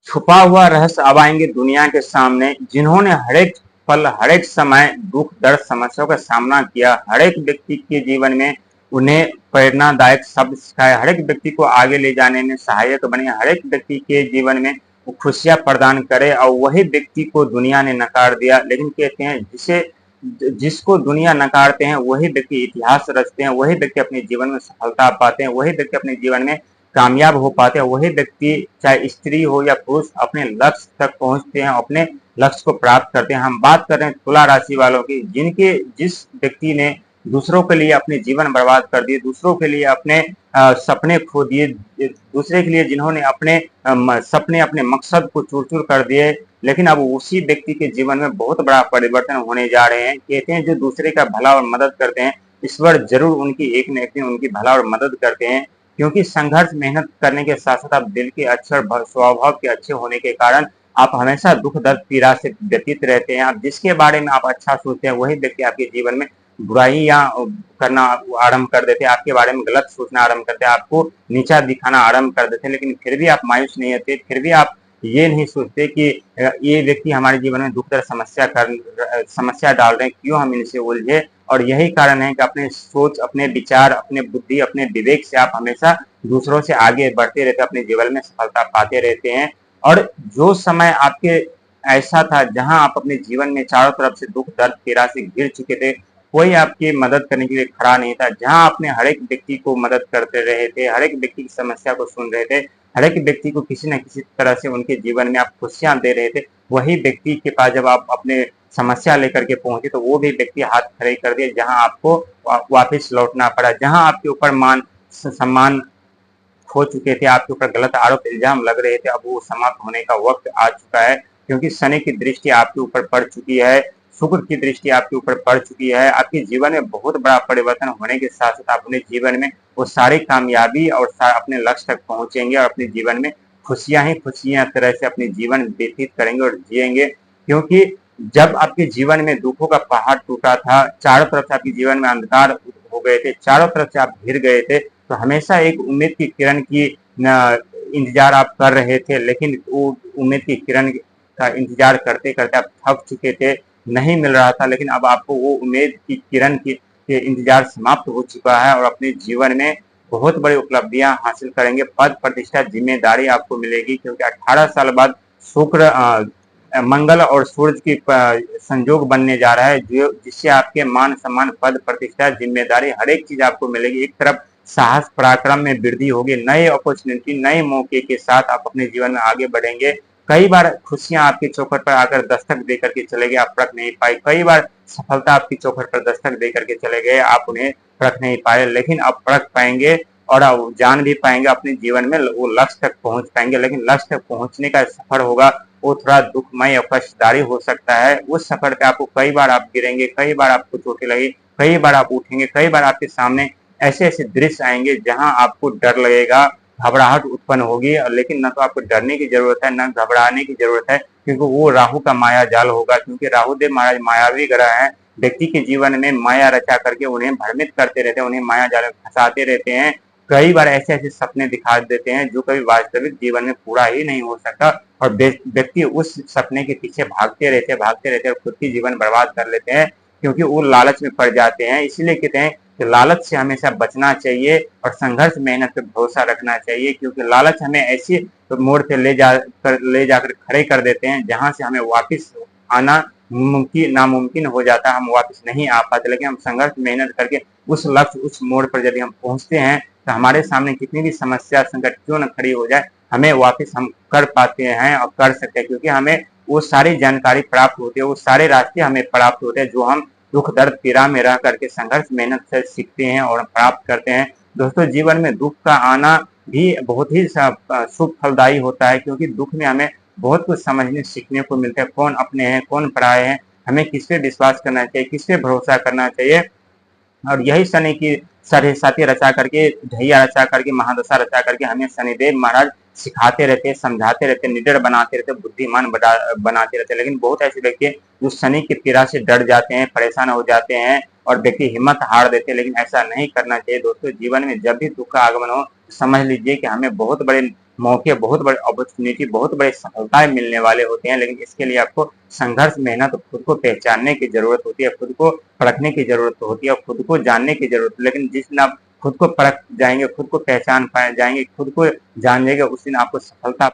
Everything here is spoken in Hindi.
छुपा हुआ रहस्य अब आएंगे दुनिया के सामने, जिन्होंने हरेक पल हरेक समय दुख दर्द समस्याओं का सामना किया, हरेक व्यक्ति के जीवन में उन्हें प्रेरणादायक शब्द सिखाए, हरेक व्यक्ति को आगे ले जाने में सहायक बने, हरेक व्यक्ति के जीवन में वो खुशियां प्रदान करे, और वही व्यक्ति को दुनिया ने नकार दिया। लेकिन कहते हैं जिसको दुनिया नकारते हैं वही व्यक्ति इतिहास रचते हैं, वही व्यक्ति अपने जीवन में सफलता पाते हैं, वही व्यक्ति अपने जीवन में कामयाब हो पाते हैं, वही व्यक्ति चाहे स्त्री हो या पुरुष अपने लक्ष्य तक पहुंचते हैं, अपने लक्ष्य को प्राप्त करते हैं। हम बात कर रहे हैं तुला राशि वालों की, जिस व्यक्ति ने दूसरों के लिए अपने जीवन बर्बाद कर दिए, दूसरों के लिए अपने सपने खो दिए, दूसरे के लिए जिन्होंने अपने सपने अपने मकसद को चूर चूर कर दिए, लेकिन अब उसी व्यक्ति के जीवन में बहुत बड़ा परिवर्तन होने जा रहे हैं। कहते हैं जो दूसरे का भला और मदद करते हैं, ईश्वर जरूर उनकी एक न एक दिन उनकी भला और मदद करते हैं, क्योंकि संघर्ष मेहनत करने के साथ साथ आप दिल के अच्छे और स्वभाव के अच्छे होने के कारण आप हमेशा दुख दर्द पीड़ा से व्यतीत रहते हैं। आप जिसके बारे में आप अच्छा सोचते हैं वही व्यक्ति आपके जीवन में बुराइयां करना आरंभ कर देते हैं, आपके बारे में गलत सोचना आरंभ करते हैं, आपको नीचा दिखाना आरंभ कर देते हैं। लेकिन फिर भी आप मायूस नहीं होते, फिर भी आप ये नहीं सोचते कि ये व्यक्ति हमारे जीवन में दुख दर्द समस्या डाल रहे हैं, क्यों हम इनसे उलझे। और यही कारण है कि अपने सोच, अपने विचार, अपने बुद्धि, अपने विवेक से आप हमेशा दूसरों से आगे बढ़ते रहते, अपने जीवन में सफलता पाते रहते हैं। और जो समय आपके ऐसा था जहां आप अपने जीवन में चारों तरफ से दुख दर्द पीड़ा से घिर चुके थे, कोई आपकी मदद करने के लिए खड़ा नहीं था, जहां आपने हर एक व्यक्ति को मदद करते रहे थे, हर एक व्यक्ति की समस्या को सुन रहे थे, हर एक व्यक्ति को किसी न किसी तरह से उनके जीवन में आप खुशियां दे रहे थे, वही व्यक्ति के पास जब आप अपने समस्या लेकर के पहुंचे तो वो भी व्यक्ति हाथ खड़े कर दिए, जहां आपको वापस लौटना पड़ा, जहां आपके ऊपर मान सम्मान खो चुके थे, आपके ऊपर गलत आरोप इल्जाम लग रहे थे, अब वो समाप्त होने का वक्त आ चुका है, क्योंकि शनि की दृष्टि आपके ऊपर पड़ चुकी है, शुक्र की दृष्टि आपके ऊपर पड़ चुकी है। आपके जीवन में बहुत बड़ा परिवर्तन होने के साथ साथ आप अपने जीवन में वो सारी कामयाबी और अपने लक्ष्य तक पहुंचेंगे, और अपने जीवन में खुशियां ही खुशियां तरह से अपने जीवन व्यतीत करेंगे और जिएंगे। क्योंकि जब आपके जीवन में दुखों का पहाड़ टूटा था, चारों तरफ से आपके जीवन में अंधकार हो गए थे, चारों तरफ से आप घिर गए थे, तो हमेशा एक उम्मीद की किरण की इंतजार आप कर रहे थे, लेकिन वो उम्मीद की किरण का इंतजार करते करते आप थक चुके थे, नहीं मिल रहा था। लेकिन अब आपको वो उम्मीद की किरण की के इंतजार समाप्त हो चुका है, और अपने जीवन में बहुत बड़ी उपलब्धियां हासिल करेंगे, पद प्रतिष्ठा जिम्मेदारी आपको मिलेगी, क्योंकि 18 साल बाद शुक्र मंगल और सूरज की संयोग बनने जा रहा है, जो जिससे आपके मान सम्मान पद प्रतिष्ठा जिम्मेदारी हर एक चीज आपको मिलेगी। एक तरफ साहस पराक्रम में वृद्धि होगी, नए अपॉर्चुनिटी नए मौके के साथ आप अपने जीवन में आगे बढ़ेंगे। कई बार खुशियां आपकी चौखट पर आकर दस्तक दे करके चले गए, आप परख नहीं पाए, कई बार सफलता आपकी चौखट पर दस्तक दे करके चले गए, आप उन्हें परख नहीं पाए, लेकिन अब परख पाएंगे और जान भी पाएंगे, अपने जीवन में वो लक्ष्य तक पहुंच पाएंगे। लेकिन लक्ष्य तक पहुंचने का सफर होगा वो थोड़ा दुखमय और कष्टदायी हो सकता है। उस सफर पे आपको कई बार आप गिरेंगे, कई बार आपको चोटें लगी, कई बार आप उठेंगे, कई बार आपके सामने ऐसे ऐसे दृश्य आएंगे जहां आपको डर लगेगा, घबराहट उत्पन्न होगी, लेकिन न तो आपको डरने की जरूरत है न घबराने की जरूरत है, क्योंकि वो राहु का माया जाल होगा। क्योंकि राहु देव महाराज मायावी ग्रह है, व्यक्ति के जीवन में माया रचा करके उन्हें भ्रमित करते रहते हैं, उन्हें माया जाल में फंसाते रहते हैं, कई बार ऐसे ऐसे सपने दिखा देते हैं जो कभी वास्तविक जीवन में पूरा ही नहीं हो सकता, और व्यक्ति उस सपने के पीछे भागते रहते और खुद की जीवन बर्बाद कर लेते हैं, क्योंकि वो लालच में पड़ जाते हैं। इसीलिए कहते हैं कि लालच से हमेशा बचना चाहिए और संघर्ष मेहनत पे भरोसा रखना चाहिए, क्योंकि लालच हमें ऐसी मोड़ पे ले जाकर खड़े कर देते हैं जहां से हमें वापस आना नामुमकिन हो जाता है, हम वापस नहीं आ पाते। लेकिन हम संघर्ष मेहनत करके उस लक्ष्य उस मोड़ पर यदि हम पहुंचते हैं तो हमारे सामने कितनी भी समस्या संकट क्यों न खड़ी हो जाए, हमें वापस हम कर पाते हैं और कर सकते हैं, क्योंकि हमें वो सारी जानकारी प्राप्त होती है, वो सारे रास्ते हमें प्राप्त होते हैं जो हम दुख दर्द पीड़ा में रह करके संघर्ष मेहनत से सीखते हैं और प्राप्त करते हैं। दोस्तों, जीवन में दुख का आना भी बहुत ही शुभ फलदायी होता है, क्योंकि दुख में हमें बहुत कुछ समझने सीखने को मिलता है, कौन अपने हैं कौन पराये हैं, हमें किस पे विश्वास करना चाहिए, किस पे भरोसा करना चाहिए। और यही शनि की साढ़े साथी रचा करके, ढैया रचा करके, महादशा रचा करके हमें शनिदेव महाराज सिखाते रहते, समझाते रहते, निडर बनाते रहते, बुद्धिमान बनाते रहते। लेकिन बहुत ऐसे व्यक्ति जो शनि की पीड़ा से डर जाते हैं, परेशान हो जाते हैं और व्यक्ति हिम्मत हार देते हैं, लेकिन ऐसा नहीं करना चाहिए। दोस्तों, जीवन में जब भी दुख का आगमन हो समझ लीजिए कि हमें बहुत बड़े मौके, बहुत बड़े अपॉर्चुनिटी, बहुत बड़ी सफलताएँ मिलने वाले होते हैं, लेकिन इसके लिए आपको संघर्ष, मेहनत, खुद को पहचानने की ज़रूरत होती है, खुद को परखने की ज़रूरत होती है और खुद को जानने की ज़रूरत है। लेकिन जिस दिन आप खुद को परख जाएँगे, खुद को पहचान पाए जाएँगे, खुद को जान जाएँगे, उस दिन आपको सफलता